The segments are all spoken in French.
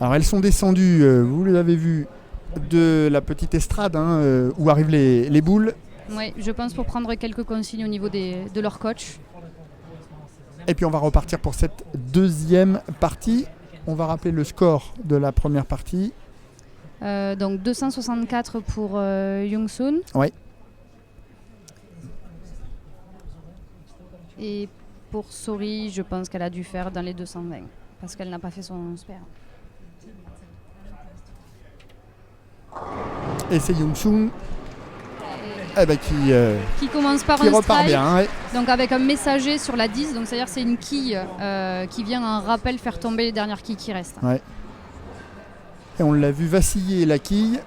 Alors elles sont descendues, vous l'avez vu, de la petite estrade où arrivent les boules. Oui, je pense pour prendre quelques consignes au niveau de leur coach. Et puis on va repartir pour cette deuxième partie. On va rappeler le score de la première partie. Donc 264 pour Young-soon. Oui. Et pour Sori, je pense qu'elle a dû faire dans les 220 parce qu'elle n'a pas fait son spare. Et c'est Young-soon qui commence par qui un repart strike, bien. Ouais. donc avec un messager sur la 10, donc c'est-à-dire c'est une quille qui vient en rappel faire tomber les dernières quilles qui restent. Ouais. Et on l'a vu vaciller la quille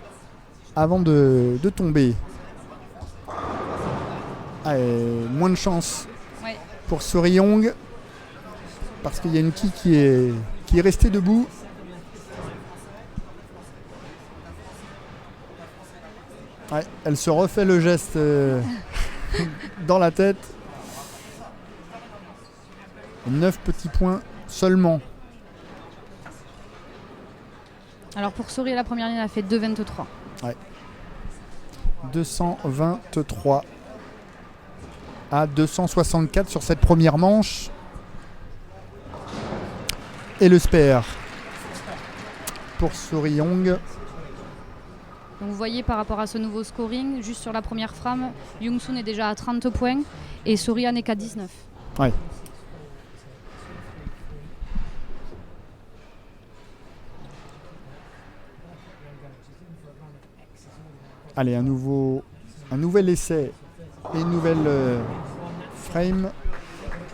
avant de tomber. Moins de chance pour Sori-Young parce qu'il y a une quille qui est restée debout. Ouais, elle se refait le geste dans la tête. 9 petits points seulement. Alors pour Sori, la première ligne a fait 2,23. Ouais. 223 à 264 sur cette première manche. Et le spare pour Sori-Young. Donc vous voyez par rapport à ce nouveau scoring, juste sur la première frame, Young-soon est déjà à 30 points et Sori n'est qu'à 19. Ouais. Allez, un nouvel essai et une nouvelle frame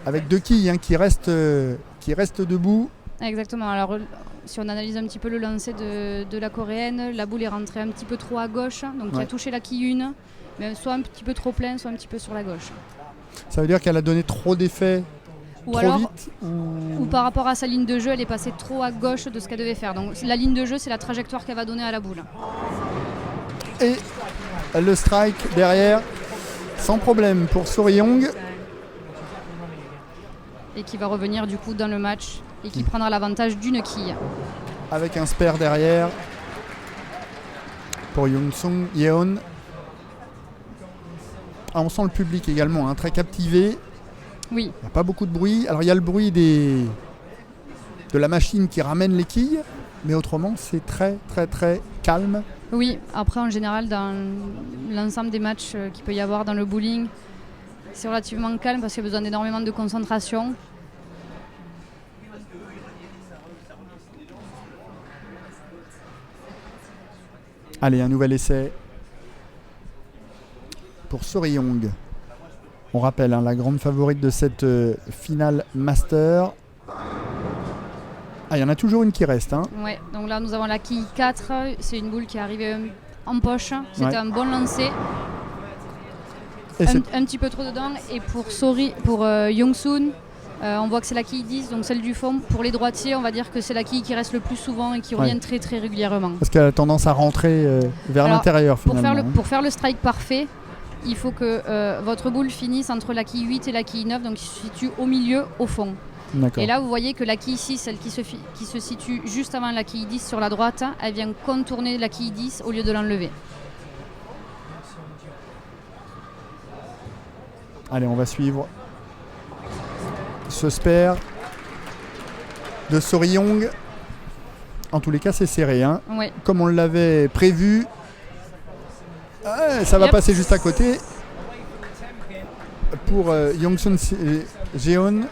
avec deux quilles qui restent debout. Exactement. Alors si on analyse un petit peu le lancer de la coréenne, la boule est rentrée un petit peu trop à gauche, donc il a touché la quille 1, mais soit un petit peu trop plein, soit un petit peu sur la gauche. Ça veut dire qu'elle a donné trop d'effets vite ou par rapport à sa ligne de jeu, elle est passée trop à gauche de ce qu'elle devait faire. Donc la ligne de jeu, c'est la trajectoire qu'elle va donner à la boule. Et le strike derrière, sans problème pour Sori-Young. Et qui va revenir du coup dans le match et qui prendra l'avantage d'une quille. Avec un spare derrière pour Young-soon Yeon. Ah, on sent le public également, très captivé. Oui. Il n'y a pas beaucoup de bruit. Alors il y a le bruit de la machine qui ramène les quilles, mais autrement c'est très très très calme. Oui, après en général dans l'ensemble des matchs qu'il peut y avoir dans le bowling, c'est relativement calme parce qu'il y a besoin d'énormément de concentration. Allez, un nouvel essai pour Sori-Young. On rappelle, la grande favorite de cette finale master. Ah, il y en a toujours une qui reste. Oui, donc là nous avons la quille 4. C'est une boule qui est arrivée en poche. C'était un bon lancer. Un petit peu trop dedans. Et pour Young-soon, on voit que c'est la quille 10, donc celle du fond. Pour les droitiers, on va dire que c'est la quille qui reste le plus souvent et qui revient très très régulièrement. Parce qu'elle a tendance à rentrer vers l'intérieur finalement. Pour faire le strike parfait, il faut que votre boule finisse entre la quille 8 et la quille 9, donc qui se situe au milieu, au fond. D'accord. Et là, vous voyez que la quille 6, celle qui se situe juste avant la quille 10 sur la droite, elle vient contourner la quille 10 au lieu de l'enlever. Allez, on va suivre ce spare de Sori-Young. En tous les cas, c'est serré. Ouais. Comme on l'avait prévu. Ça va passer juste à côté pour Young-soon Jeon.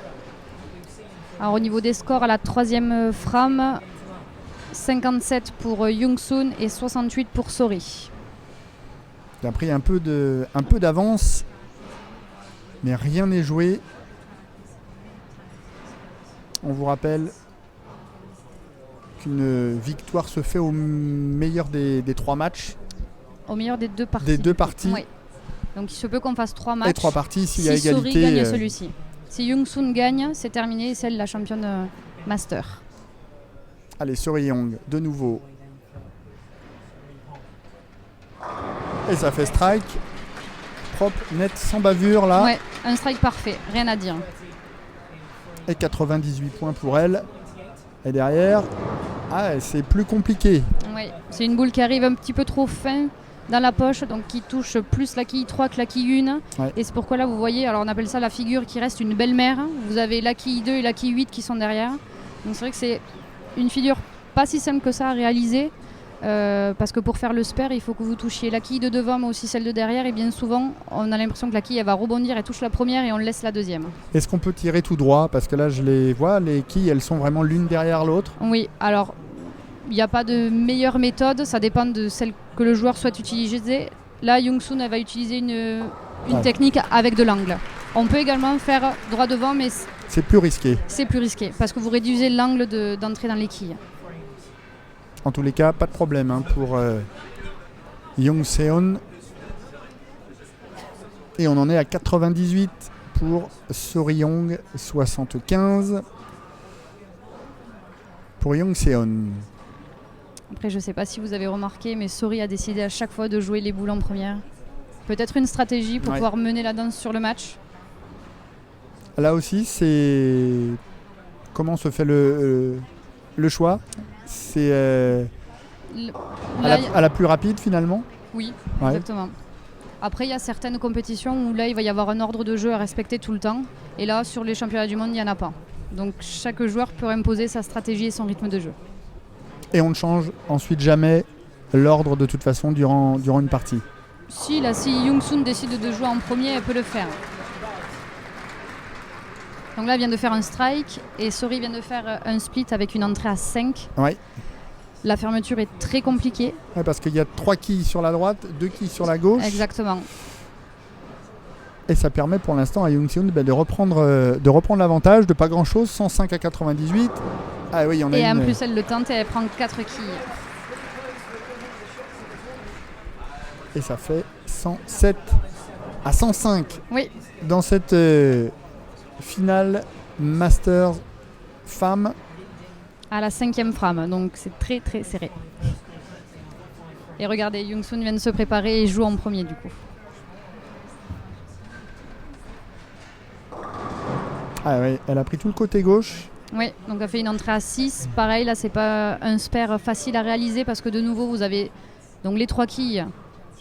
Alors au niveau des scores, à la troisième frame, 57 pour Young-soon et 68 pour Sori. Il a pris un peu d'avance, mais rien n'est joué. On vous rappelle qu'une victoire se fait au meilleur des 3 matchs. Au meilleur des 2 parties. Des 2 parties. Oui. Donc il se peut qu'on fasse 3 matchs. Et 3 parties s'il y a égalité. Si Sori gagne celui-ci. Si Young-soon gagne, c'est terminé, c'est elle la championne master. Allez, Sori-Young, de nouveau. Et ça fait strike. Propre, net, sans bavure là. Ouais, un strike parfait, rien à dire. Et 98 points pour elle. Et derrière, Ah, c'est plus compliqué. Ouais. C'est une boule qui arrive un petit peu trop fin dans la poche, donc qui touche plus la quille 3 que la quille 1. Ouais. Et c'est pourquoi là, vous voyez, alors on appelle ça la figure qui reste une belle-mère. Vous avez la quille 2 et la quille 8 qui sont derrière. Donc c'est vrai que c'est une figure pas si simple que ça à réaliser. Parce que pour faire le spare, il faut que vous touchiez la quille de devant mais aussi celle de derrière, et bien souvent on a l'impression que la quille elle va rebondir, elle touche la première et on laisse la deuxième. Est-ce qu'on peut tirer tout droit? Parce que là je les vois, les quilles elles sont vraiment l'une derrière l'autre. Oui, alors il n'y a pas de meilleure méthode, ça dépend de celle que le joueur souhaite utiliser. Là Young-Soon elle va utiliser une technique avec de l'angle. On peut également faire droit devant, mais c'est plus risqué. C'est plus risqué parce que vous réduisez l'angle d'entrée dans les quilles. En tous les cas, pas de problème pour Young-Seon. Et on en est à 98 pour Soryong, 75 pour Young-Seon. Après, je ne sais pas si vous avez remarqué, mais Sori a décidé à chaque fois de jouer les boules en première. Peut-être une stratégie pour pouvoir mener la danse sur le match. Là aussi, c'est comment se fait le choix? C'est à la plus rapide finalement? Oui, exactement. Après, il y a certaines compétitions où là, il va y avoir un ordre de jeu à respecter tout le temps. Et là, sur les championnats du monde, il n'y en a pas. Donc chaque joueur peut imposer sa stratégie et son rythme de jeu. Et on ne change ensuite jamais l'ordre de toute façon durant une partie? Si Young-Soon décide de jouer en premier, elle peut le faire. Donc là, elle vient de faire un strike et Sori vient de faire un split avec une entrée à 5. Ouais. La fermeture est très compliquée. Ouais, parce qu'il y a 3 quilles sur la droite, 2 quilles sur la gauche. Exactement. Et ça permet pour l'instant à Young-Seon de reprendre l'avantage de pas grand-chose, 105 à 98. Ah oui, on a et en plus, elle le tente et elle prend 4 quilles. Et ça fait 107 à 105 dans cette finale Masters femmes. À la 5e frame, donc c'est très très serré. Et regardez, Young-Soon vient de se préparer et joue en premier du coup. Ah oui, elle a pris tout le côté gauche. Oui, donc elle fait une entrée à 6. Pareil, là c'est pas un spare facile à réaliser parce que de nouveau vous avez donc les 3 quilles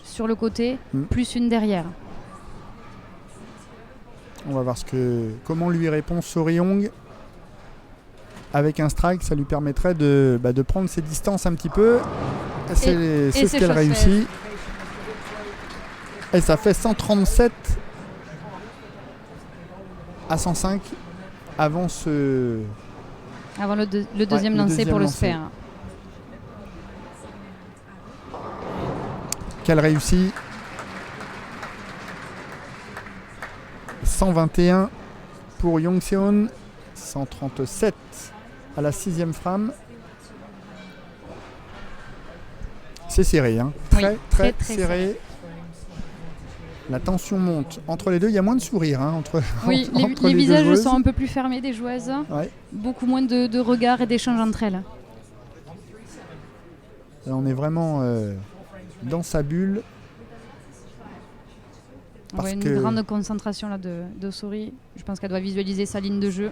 sur le côté, plus une derrière. On va voir comment lui répond Soryong. Avec un strike, ça lui permettrait de prendre ses distances un petit peu. C'est ce qu'elle réussit. Et ça fait 137 à 105 avant le deuxième lancé pour le spare. Qu'elle réussit. 121 pour Young-Seon, 137 à la 6e frame. C'est serré, très serré. La tension monte entre les deux. Il y a moins de sourires entre les visages sont un peu plus fermés des joueuses. Beaucoup moins de regards et d'échanges entre elles. Là, on est vraiment dans sa bulle. Une grande concentration là de Sori. Je pense qu'elle doit visualiser sa ligne de jeu.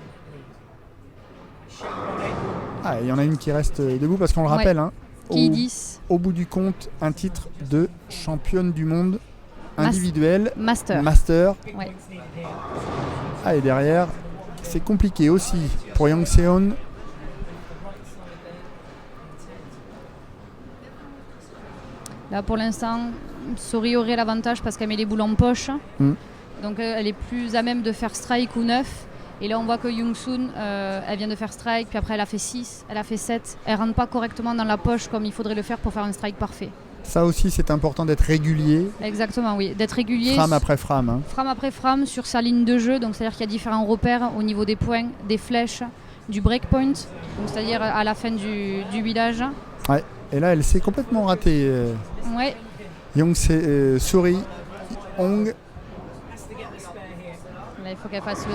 Il y en a une qui reste debout parce qu'on le rappelle. Au bout du compte, un titre de championne du monde individuel. Master. Ouais. Et derrière, c'est compliqué aussi pour Young-Seon. Là, pour l'instant, Sori aurait l'avantage parce qu'elle met les boules en poche. Donc, elle est plus à même de faire strike ou 9. Et là, on voit que Young-Soon, elle vient de faire strike, puis après, elle a fait 6, elle a fait 7. Elle ne rentre pas correctement dans la poche comme il faudrait le faire pour faire un strike parfait. Ça aussi, c'est important d'être régulier. Exactement, oui. D'être régulier. Frame après frame. Frame après frame sur sa ligne de jeu. Donc, c'est-à-dire qu'il y a différents repères au niveau des points, des flèches, du breakpoint. Donc, c'est-à-dire à la fin du village. Ouais. Et là, elle s'est complètement ratée. Sori Hong. Là, il faut qu'elle fasse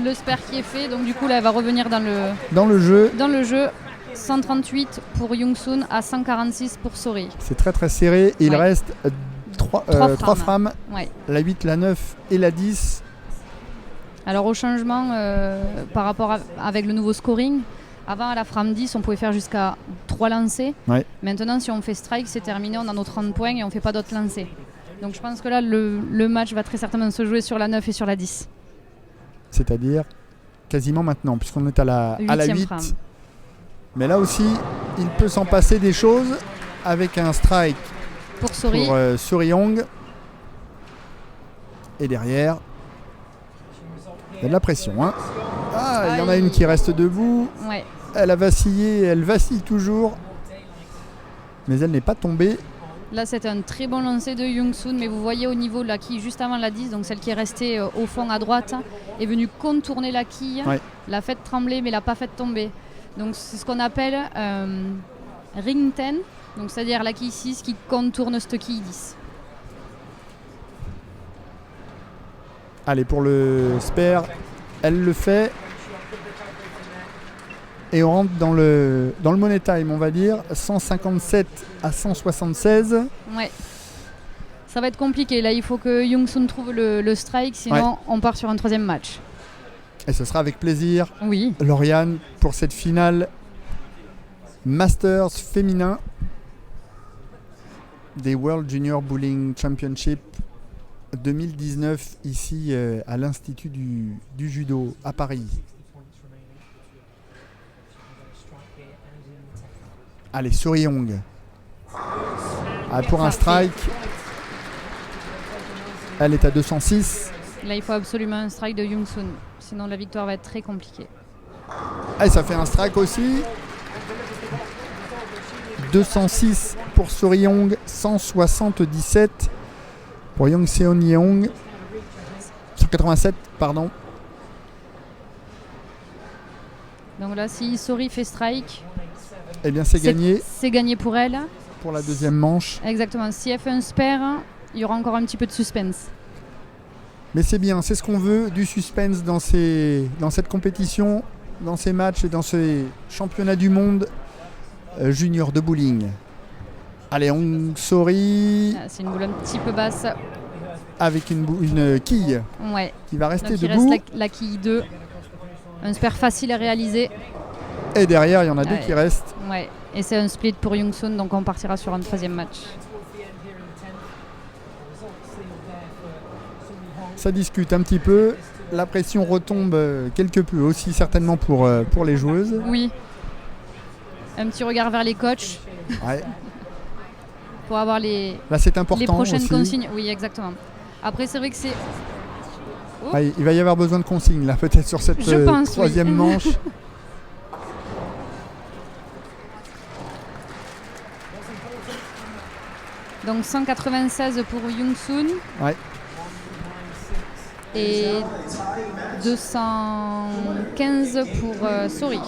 le spare qui est fait. Donc, du coup, là, elle va revenir dans le jeu. 138 pour Young-Soon à 146 pour Sori. C'est très très serré. Il reste 3 frames. La 8, la 9 et la 10. Alors au changement par rapport avec le nouveau scoring, Avant, à la frame 10, on pouvait faire jusqu'à 3 lancers. Ouais. Maintenant, si on fait strike, c'est terminé, on a nos 30 points et on ne fait pas d'autres lancers. Donc je pense que là, le match va très certainement se jouer sur la 9 et sur la 10. C'est-à-dire quasiment maintenant, puisqu'on est à la 8. Frame. Mais là aussi, il peut s'en passer des choses avec un strike pour Souriong. Et derrière, il y a de la pression. Hein. Il y en a une qui reste debout. Ouais. Elle a vacillé, elle vacille toujours. Mais elle n'est pas tombée. Là, c'était un très bon lancer de Young-Soon, mais vous voyez au niveau de la quille juste avant la 10, donc celle qui est restée au fond à droite, est venue contourner la quille, l'a fait trembler, mais l'a pas fait tomber. Donc c'est ce qu'on appelle ring 10, donc c'est-à-dire la quille 6 qui contourne cette quille 10. Allez, pour le spare, elle le fait. Et on rentre dans le money time, on va dire, 157 à 176. Ouais. Ça va être compliqué. Là, il faut que Young-Soon trouve le strike, sinon on part sur un 3e match. Et ce sera avec plaisir, oui, Lauriane, pour cette finale Masters féminin des World Junior Bowling Championship 2019, ici à l'Institut du Judo à Paris. Allez, Souriong. Pour un strike, elle est à 206. Là, il faut absolument un strike de Young-Soon, sinon la victoire va être très compliquée. Et ça fait un strike aussi. 206 pour Souriong, 177 pour Young Seon Yeong. 187, pardon. Donc là, si Sori fait strike, eh bien c'est gagné. C'est gagné pour elle. Pour la deuxième manche. Exactement. Si elle fait un spare, il y aura encore un petit peu de suspense. Mais c'est bien, c'est ce qu'on veut, du suspense dans cette compétition, dans ces matchs et dans ces championnats du monde junior de bowling. Allez, Hong Sori. C'est une boule un petit peu basse. Avec une quille qui va rester debout. Il reste la quille 2. Un spare facile à réaliser. Et derrière, il y en a deux qui restent. Ouais. Et c'est un split pour Young-Soon, donc on partira sur un 3e match. Ça discute un petit peu. La pression retombe quelque peu aussi, certainement pour les joueuses. Oui. Un petit regard vers les coachs. Ouais. Pour avoir les prochaines aussi. consignes. Oui, exactement. Après, c'est vrai que c'est... Oh. Il va y avoir besoin de consignes, là, peut-être sur cette troisième manche. Donc 196 pour Young-Soon. Ouais. Et 215 pour Sori.